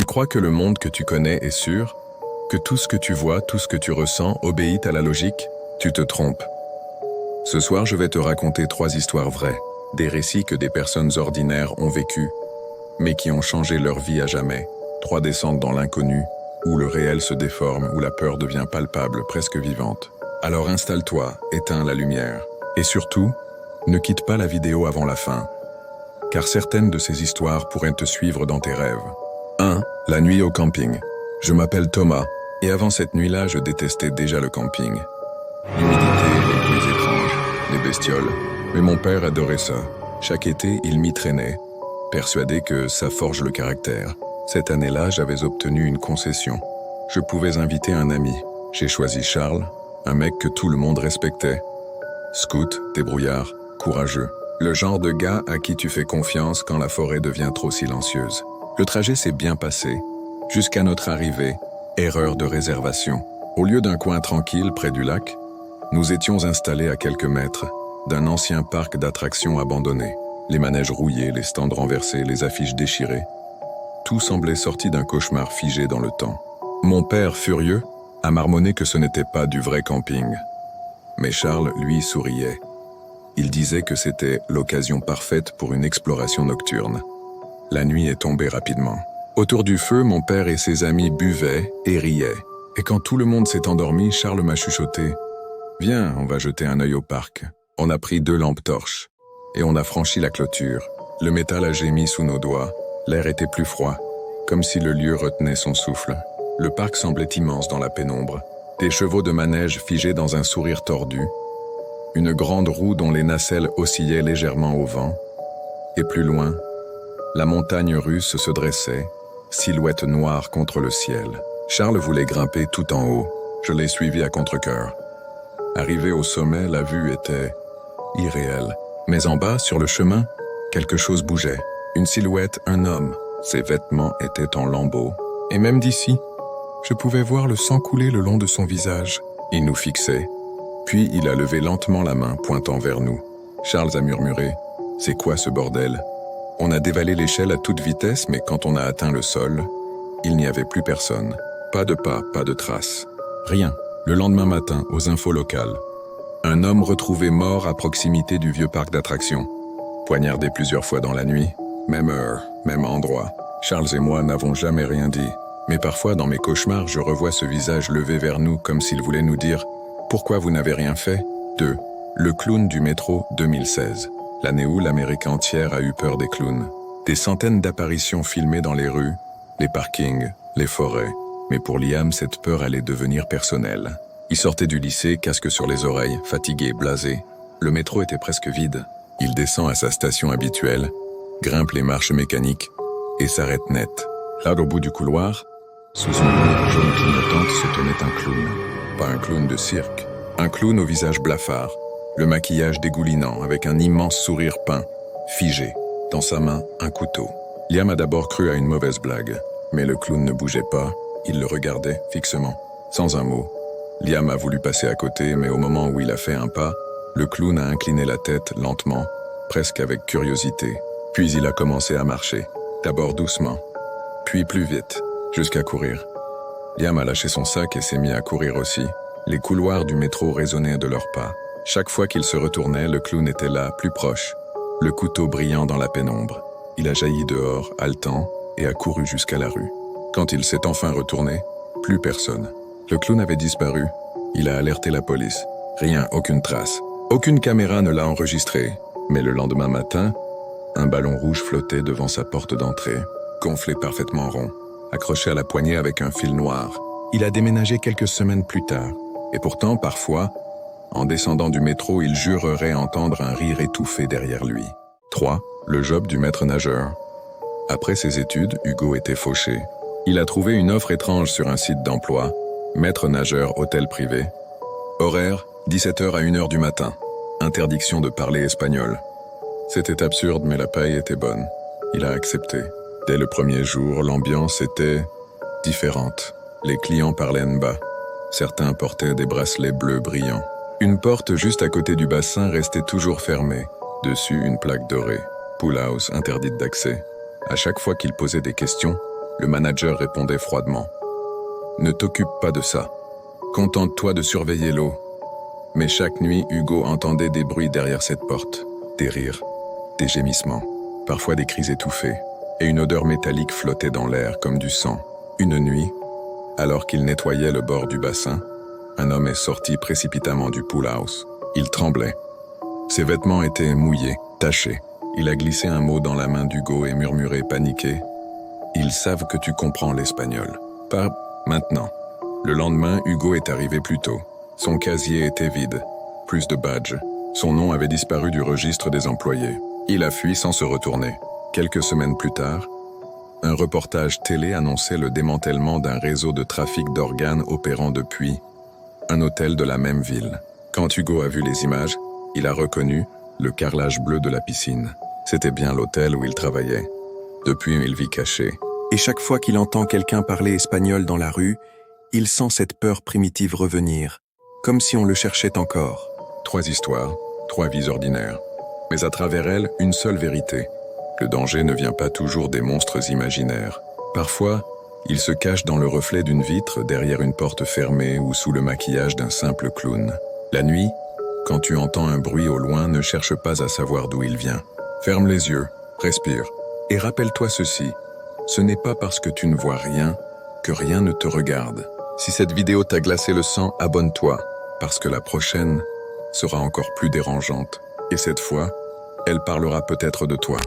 crois que le monde que tu connais est sûr? Que tout ce que tu vois, tout ce que tu ressens obéit à la logique? Tu te trompes. Ce soir, je vais te raconter 3 histoires vraies, des récits que des personnes ordinaires ont vécus, mais qui ont changé leur vie à jamais. 3 descentes dans l'inconnu, où le réel se déforme, où la peur devient palpable, presque vivante. Alors installe-toi, éteins la lumière. Et surtout, ne quitte pas la vidéo avant la fin, car certaines de ces histoires pourraient te suivre dans tes rêves. 1. La nuit au camping. Je m'appelle Thomas, et avant cette nuit-là, je détestais déjà le camping. L'humidité, les bruits étranges, les bestioles. Mais mon père adorait ça. Chaque été, il m'y traînait, persuadé que ça forge le caractère. Cette année-là, j'avais obtenu une concession. Je pouvais inviter un ami. J'ai choisi Charles, un mec que tout le monde respectait. Scout, débrouillard, courageux. Le genre de gars à qui tu fais confiance quand la forêt devient trop silencieuse. Le trajet s'est bien passé, jusqu'à notre arrivée. Erreur de réservation. Au lieu d'un coin tranquille près du lac, nous étions installés à quelques mètres d'un ancien parc d'attractions abandonné. Les manèges rouillés, les stands renversés, les affiches déchirées. Tout semblait sorti d'un cauchemar figé dans le temps. Mon père, furieux, a marmonné que ce n'était pas du vrai camping. Mais Charles, lui, souriait. Il disait que c'était l'occasion parfaite pour une exploration nocturne. La nuit est tombée rapidement. Autour du feu, mon père et ses amis buvaient et riaient. Et quand tout le monde s'est endormi, Charles m'a chuchoté. « Viens, on va jeter un œil au parc. » On a pris 2 lampes torches. Et on a franchi la clôture. Le métal a gémi sous nos doigts. L'air était plus froid, comme si le lieu retenait son souffle. Le parc semblait immense dans la pénombre. Des chevaux de manège figés dans un sourire tordu. Une grande roue dont les nacelles oscillaient légèrement au vent. Et plus loin, la montagne russe se dressait, silhouette noire contre le ciel. Charles voulait grimper tout en haut. Je l'ai suivi à contre-cœur. Arrivé au sommet, la vue était irréelle. Mais en bas, sur le chemin, quelque chose bougeait. Une silhouette, un homme. Ses vêtements étaient en lambeaux. Et même d'ici, je pouvais voir le sang couler le long de son visage. Il nous fixait. Puis il a levé lentement la main, pointant vers nous. Charles a murmuré « C'est quoi ce bordel ?» On a dévalé l'échelle à toute vitesse, mais quand on a atteint le sol, il n'y avait plus personne. Pas de pas, pas de traces. Rien. Le lendemain matin, aux infos locales, un homme retrouvé mort à proximité du vieux parc d'attractions. Poignardé plusieurs fois dans la nuit. Même heure, même endroit. Charles et moi n'avons jamais rien dit. Mais parfois, dans mes cauchemars, je revois ce visage levé vers nous comme s'il voulait nous dire « Pourquoi vous n'avez rien fait ?» 2. Le clown du métro 2016. L'année où l'Amérique entière a eu peur des clowns. Des centaines d'apparitions filmées dans les rues, les parkings, les forêts. Mais pour Liam, cette peur allait devenir personnelle. Il sortait du lycée, casque sur les oreilles, fatigué, blasé. Le métro était presque vide. Il descend à sa station habituelle, grimpe les marches mécaniques et s'arrête net. Là, au bout du couloir, sous une lumière jaune clignotante se tenait un clown. Pas un clown de cirque, un clown au visage blafard, le maquillage dégoulinant avec un immense sourire peint, figé. Dans sa main, un couteau. Liam a d'abord cru à une mauvaise blague, mais le clown ne bougeait pas. Il le regardait fixement, sans un mot. Liam a voulu passer à côté, mais au moment où il a fait un pas, le clown a incliné la tête lentement, presque avec curiosité. Puis il a commencé à marcher, d'abord doucement, puis plus vite, jusqu'à courir. Liam a lâché son sac et s'est mis à courir aussi. Les couloirs du métro résonnaient de leurs pas. Chaque fois qu'il se retournait, le clown était là, plus proche, le couteau brillant dans la pénombre. Il a jailli dehors, haletant, et a couru jusqu'à la rue. Quand il s'est enfin retourné, plus personne. Le clown avait disparu. Il a alerté la police. Rien, aucune trace. Aucune caméra ne l'a enregistré. Mais le lendemain matin, un ballon rouge flottait devant sa porte d'entrée, gonflé parfaitement rond, accroché à la poignée avec un fil noir. Il a déménagé quelques semaines plus tard. Et pourtant, parfois, en descendant du métro, il jurerait entendre un rire étouffé derrière lui. 3. Le job du maître nageur. Après ses études, Hugo était fauché. Il a trouvé une offre étrange sur un site d'emploi, maître nageur hôtel privé. Horaire, 17h à 1h du matin. Interdiction de parler espagnol. C'était absurde, mais la paye était bonne. Il a accepté. Dès le premier jour, l'ambiance était différente. Les clients parlaient bas. Certains portaient des bracelets bleus brillants. Une porte juste à côté du bassin restait toujours fermée. Dessus, une plaque dorée. Pool house interdite d'accès. À chaque fois qu'il posait des questions, Le manager répondait froidement. Ne t'occupe pas de ça. Contente-toi de surveiller l'eau. Mais chaque nuit, Hugo entendait des bruits derrière cette porte. Des rires, des gémissements, parfois des cris étouffés, et une odeur métallique flottait dans l'air comme du sang. Une nuit, alors qu'il nettoyait le bord du bassin, un homme est sorti précipitamment du pool house. Il tremblait. Ses vêtements étaient mouillés, tachés. Il a glissé un mot dans la main d'Hugo et murmuré paniqué. « Ils savent que tu comprends l'espagnol. Pas maintenant. » Le lendemain, Hugo est arrivé plus tôt. Son casier était vide. Plus de badges. Son nom avait disparu du registre des employés. Il a fui sans se retourner. Quelques semaines plus tard, un reportage télé annonçait le démantèlement d'un réseau de trafic d'organes opérant depuis un hôtel de la même ville. Quand Hugo a vu les images, il a reconnu le carrelage bleu de la piscine. C'était bien l'hôtel où il travaillait. Depuis, il vit caché. Et chaque fois qu'il entend quelqu'un parler espagnol dans la rue, il sent cette peur primitive revenir, comme si on le cherchait encore. 3 histoires, 3 vies ordinaires. Mais à travers elles, une seule vérité. Le danger ne vient pas toujours des monstres imaginaires. Parfois, il se cache dans le reflet d'une vitre, derrière une porte fermée ou sous le maquillage d'un simple clown. La nuit, quand tu entends un bruit au loin, ne cherche pas à savoir d'où il vient. Ferme les yeux, respire, et rappelle-toi ceci. Ce n'est pas parce que tu ne vois rien que rien ne te regarde. Si cette vidéo t'a glacé le sang, abonne-toi, parce que la prochaine sera encore plus dérangeante. Et cette fois, elle parlera peut-être de toi.